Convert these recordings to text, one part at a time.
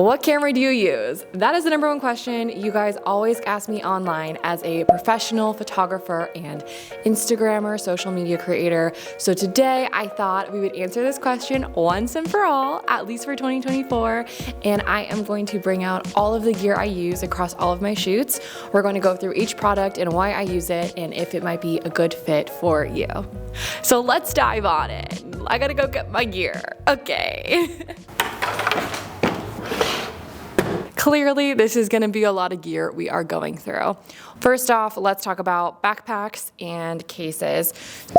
What camera do you use? That is the number one question you guys always ask me online as a professional photographer and Instagrammer, social media creator. So today I thought we would answer this question once and for all, at least for 2024. And I am going to bring out all of the gear I use across all of my shoots. We're going to go through each product and why I use it and if it might be a good fit for you. So let's dive on it. I gotta go get my gear. Okay. Clearly, this is gonna be a lot of gear we are going through. First off, let's talk about backpacks and cases.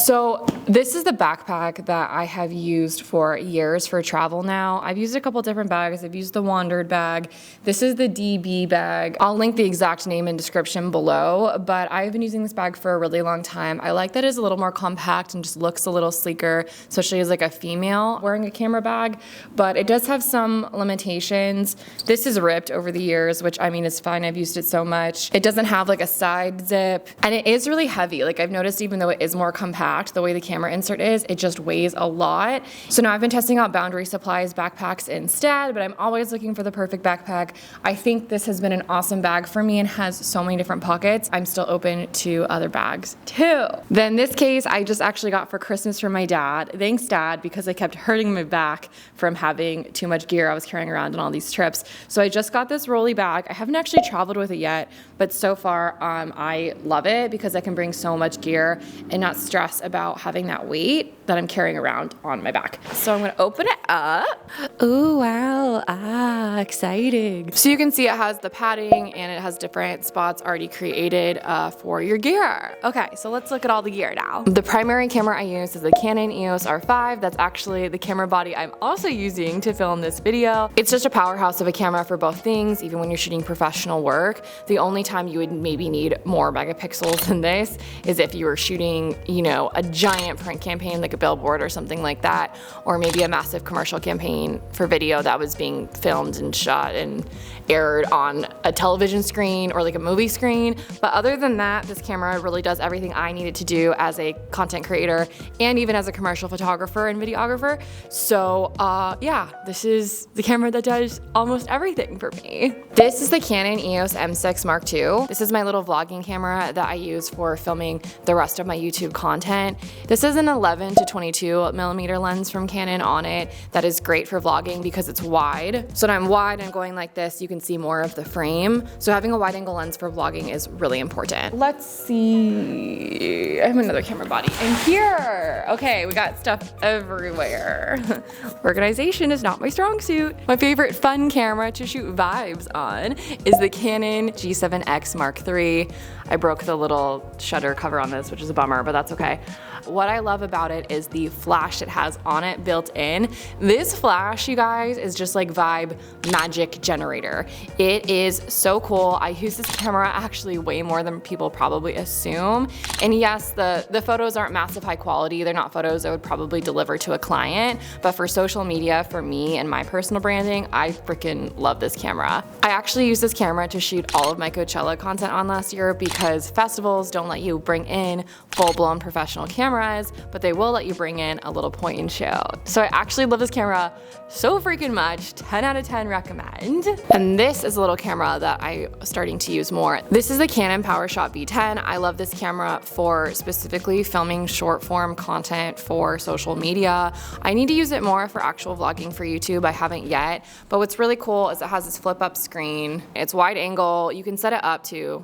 So this is the backpack that I have used for years for travel now. I've used a couple different bags. I've used the Wandered bag. This is the DB bag. I'll link the exact name and description below, but I've been using this bag for a really long time. I like that it's a little more compact and just looks a little sleeker, especially as like a female wearing a camera bag, but it does have some limitations. This is ripped over the years, which I mean is fine. I've used it so much. It doesn't have like a side zip, and it is really heavy. Like I've noticed, even though it is more compact, the way the camera insert is, it just weighs a lot. So now I've been testing out Boundary Supplies backpacks instead, but I'm always looking for the perfect backpack. I think this has been an awesome bag for me and has so many different pockets. I'm still open to other bags too. Then this case I just actually got for Christmas from my dad. Thanks, Dad, because I kept hurting my back from having too much gear I was carrying around on all these trips. So I just got this rolly bag. I haven't actually traveled with it yet, but so far I love it because I can bring so much gear and not stress about having that weight that I'm carrying around on my back. So I'm gonna open it up. Ooh, wow, exciting. So you can see it has the padding and it has different spots already created for your gear. Okay, so let's look at all the gear now. The primary camera I use is the Canon EOS R5. That's actually the camera body I'm also using to film this video. It's just a powerhouse of a camera for both things, even when you're shooting professional work. The only time you would maybe need more megapixels than this is if you were shooting, you know, a giant print campaign like a billboard or something like that, or maybe a massive commercial campaign for video that was being filmed and shot and aired on a television screen or like a movie screen. But other than that, this camera really does everything I need it to do as a content creator and even as a commercial photographer and videographer. So yeah, this is the camera that does almost everything for me. This is the Canon EOS M6 Mark II. This is my little vlogging camera that I use for filming the rest of my YouTube content. This is an 11 to 22 millimeter lens from Canon on it that is great for vlogging because it's wide. So when I'm wide and going like this, you can see more of the frame. So having a wide angle lens for vlogging is really important. Let's see, I have another camera body in here. Okay, we got stuff everywhere. Organization is not my strong suit. My favorite fun camera to shoot vibes on is the Canon G7X Mark III. I broke the little shutter cover on this, which is a bummer, but that's okay. What I love about it is the flash it has on it built in. This flash, you guys, is just like vibe magic generator. It is so cool. I use this camera actually way more than people probably assume. And yes, the photos aren't massive high quality. They're not photos I would probably deliver to a client, but for social media, for me and my personal branding, I freaking love this camera. I actually used this camera to shoot all of my Coachella content on last year because festivals don't let you bring in full-blown professional cameras, but they will let you bring in a little point and shoot. So I actually love this camera so freaking much. 10 out of 10 recommend. And this is a little camera that I'm starting to use more. This is the Canon PowerShot V10. I love this camera for specifically filming short form content for social media. I need to use it more for actual vlogging for YouTube. I haven't yet, but what's really cool is it has this flip up screen. It's wide angle. You can set it up to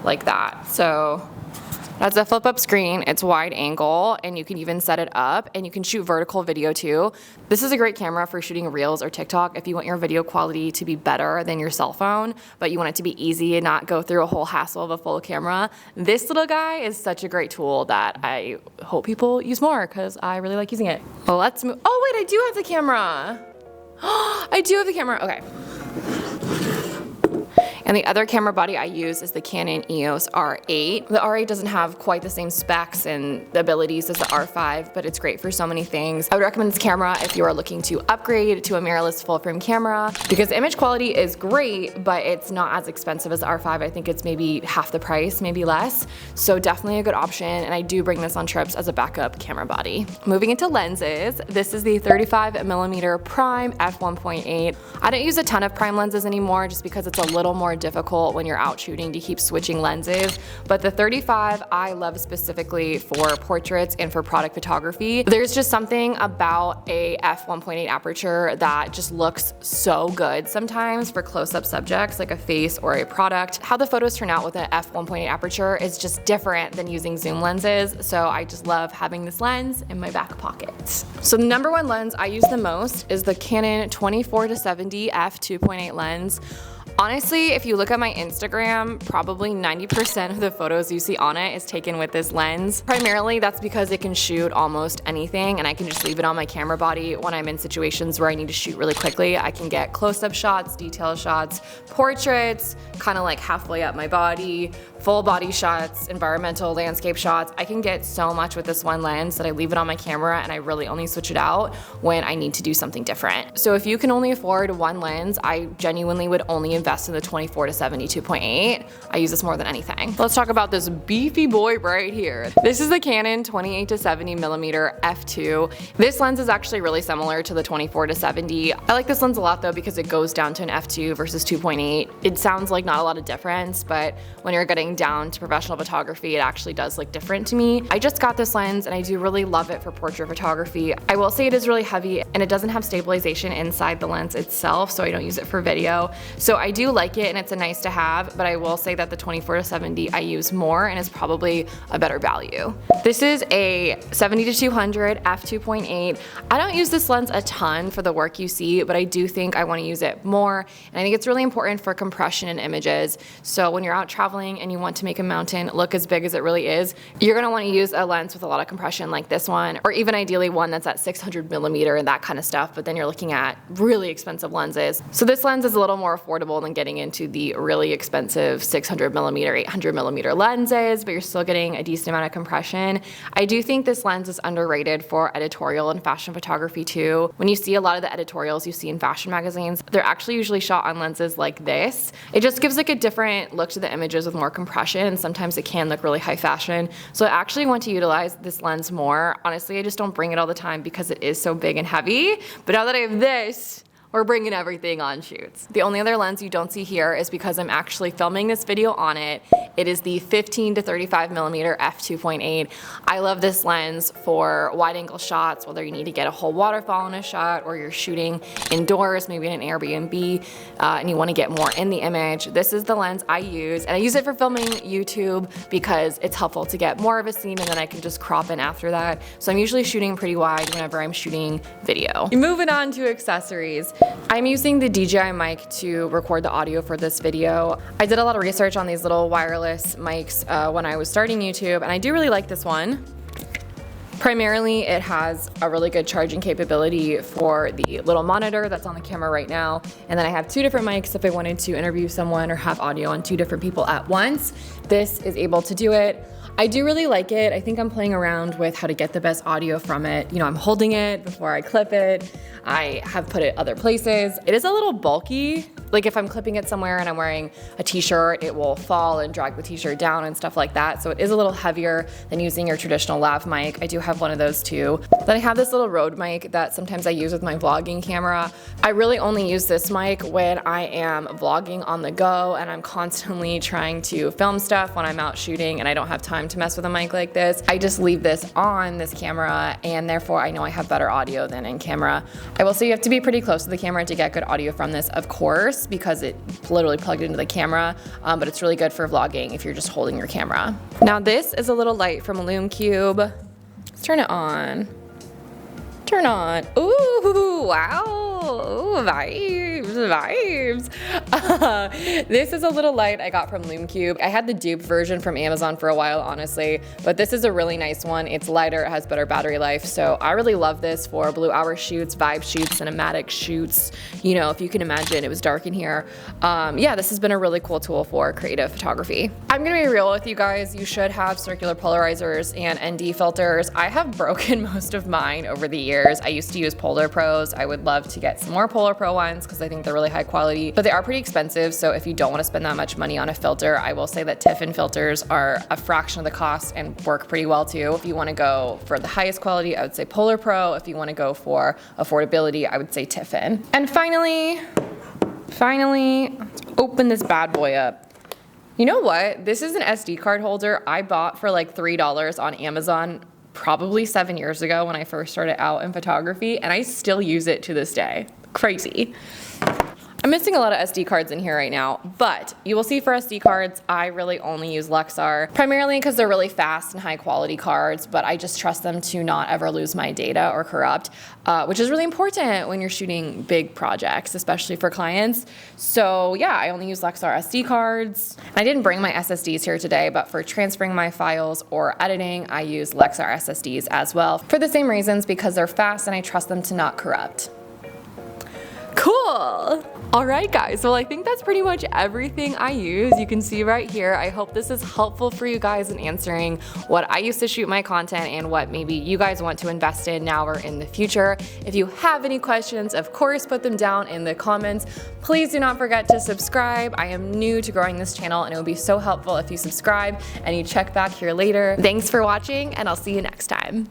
like that. So that's a flip up screen, it's wide angle, and you can even set it up and you can shoot vertical video too. This is a great camera for shooting Reels or TikTok if you want your video quality to be better than your cell phone, but you want it to be easy and not go through a whole hassle of a full camera. This little guy is such a great tool that I hope people use more because I really like using it. Well, let's move. Oh wait, I do have the camera. I do have the camera, okay. And the other camera body I use is the Canon EOS R8. The R8 doesn't have quite the same specs and the abilities as the R5, but it's great for so many things. I would recommend this camera if you are looking to upgrade to a mirrorless full frame camera, because the image quality is great, but it's not as expensive as the R5. I think it's maybe half the price, maybe less. So definitely a good option, and I do bring this on trips as a backup camera body. Moving into lenses, this is the 35mm prime f1.8. I don't use a ton of prime lenses anymore just because it's a little more difficult when you're out shooting to keep switching lenses, but the 35 I love specifically for portraits and for product photography. There's just something about a f1.8 aperture that just looks so good sometimes for close-up subjects like a face or a product. How the photos turn out with an f1.8 aperture is just different than using zoom lenses, so I just love having this lens in my back pocket. So the number one lens I use the most is the Canon 24-70 f2.8 lens. Honestly, if you look at my Instagram, probably 90% of the photos you see on it is taken with this lens. Primarily, that's because it can shoot almost anything, and I can just leave it on my camera body when I'm in situations where I need to shoot really quickly. I can get close-up shots, detail shots, portraits, kind of like halfway up my body, full body shots, environmental landscape shots. I can get so much with this one lens that I leave it on my camera and I really only switch it out when I need to do something different. So if you can only afford one lens, I genuinely would only invest in the 24-70 2.8. I use this more than anything. Let's talk about this beefy boy right here. This is the Canon 28-70mm f2. This lens is actually really similar to the 24-70. I like this lens a lot though because it goes down to an f2 versus 2.8. It sounds like not a lot of difference, but when you're getting down to professional photography, it actually does look different to me. I just got this lens and I do really love it for portrait photography. I will say it is really heavy and it doesn't have stabilization inside the lens itself, so I don't use it for video. So I do like it and it's a nice to have, but I will say that the 24-70 I use more and is probably a better value. This is a 70-200 f2.8. I don't use this lens a ton for the work you see, but I do think I want to use it more, and I think it's really important for compression in images. So when you're out traveling and you want to make a mountain look as big as it really is, you're going to want to use a lens with a lot of compression like this one, or even ideally one that's at 600mm and that kind of stuff, but then you're looking at really expensive lenses. So this lens is a little more affordable than getting into the really expensive 600mm, 800mm lenses, but you're still getting a decent amount of compression. I do think this lens is underrated for editorial and fashion photography too. When you see a lot of the editorials you see in fashion magazines, they're actually usually shot on lenses like this. It just gives like a different look to the images with more compression, and sometimes it can look really high fashion. So I actually want to utilize this lens more. Honestly, I just don't bring it all the time because it is so big and heavy, but now that I have this, we're bringing everything on shoots. The only other lens you don't see here is because I'm actually filming this video on it. It is the 15-35mm f2.8. I love this lens for wide angle shots, whether you need to get a whole waterfall in a shot or you're shooting indoors, maybe in an Airbnb, and you want to get more in the image. This is the lens I use, and I use it for filming YouTube because it's helpful to get more of a scene and then I can just crop in after that. So I'm usually shooting pretty wide whenever I'm shooting video. Moving on to accessories. I'm using the DJI mic to record the audio for this video. I did a lot of research on these little wireless mics when I was starting YouTube, and I do really like this one. Primarily, it has a really good charging capability for the little monitor that's on the camera right now, and then I have two different mics if I wanted to interview someone or have audio on two different people at once. This is able to do it. I do really like it. I think I'm playing around with how to get the best audio from it. You know, I'm holding it before I clip it. I have put it other places. It is a little bulky. Like if I'm clipping it somewhere and I'm wearing a t-shirt, it will fall and drag the t-shirt down and stuff like that. So it is a little heavier than using your traditional lav mic. I do have one of those too. Then I have this little Rode mic that sometimes I use with my vlogging camera. I really only use this mic when I am vlogging on the go and I'm constantly trying to film stuff when I'm out shooting and I don't have time to mess with a mic like this. I just leave this on this camera, and therefore I know I have better audio than in camera. I will say you have to be pretty close to the camera to get good audio from this, of course, because it literally plugged into the camera, but it's really good for vlogging if you're just holding your camera. Now this is a little light from Lume-Cube. Let's turn it on. Turn on. Ooh, wow. Ooh, vibes. This is a little light I got from Lume Cube. I had the dupe version from Amazon for a while, honestly, but this is a really nice one. It's lighter, it has better battery life, so I really love this for blue hour shoots, vibe shoots, cinematic shoots. You know, if you can imagine, it was dark in here. Yeah, this has been a really cool tool for creative photography. I'm gonna be real with you guys. You should have circular polarizers and ND filters. I have broken most of mine over the years. I used to use Polar Pros. I would love to get some more Polar Pro ones because I think they're really high quality, but they are pretty expensive. So if you don't want to spend that much money on a filter, I will say that Tiffen filters are a fraction of the cost and work pretty well too. If you want to go for the highest quality, I would say Polar Pro. If you want to go for affordability, I would say Tiffen. And finally, let's open this bad boy up. You know what? This is an SD card holder I bought for like $3 on Amazon probably 7 years ago when I first started out in photography, and I still use it to this day. Crazy. I'm missing a lot of SD cards in here right now, but you will see for SD cards, I really only use Lexar, primarily because they're really fast and high quality cards, but I just trust them to not ever lose my data or corrupt, which is really important when you're shooting big projects, especially for clients. So yeah, I only use Lexar SD cards. I didn't bring my SSDs here today, but for transferring my files or editing, I use Lexar SSDs as well for the same reasons, because they're fast and I trust them to not corrupt. Cool. All right, guys, well, I think that's pretty much everything I use. You can see right here. I hope this is helpful for you guys in answering what I used to shoot my content and what maybe you guys want to invest in now or in the future. If you have any questions, of course, put them down in the comments. Please do not forget to subscribe. I am new to growing this channel, and it would be so helpful if you subscribe and you check back here later. Thanks for watching, and I'll see you next time.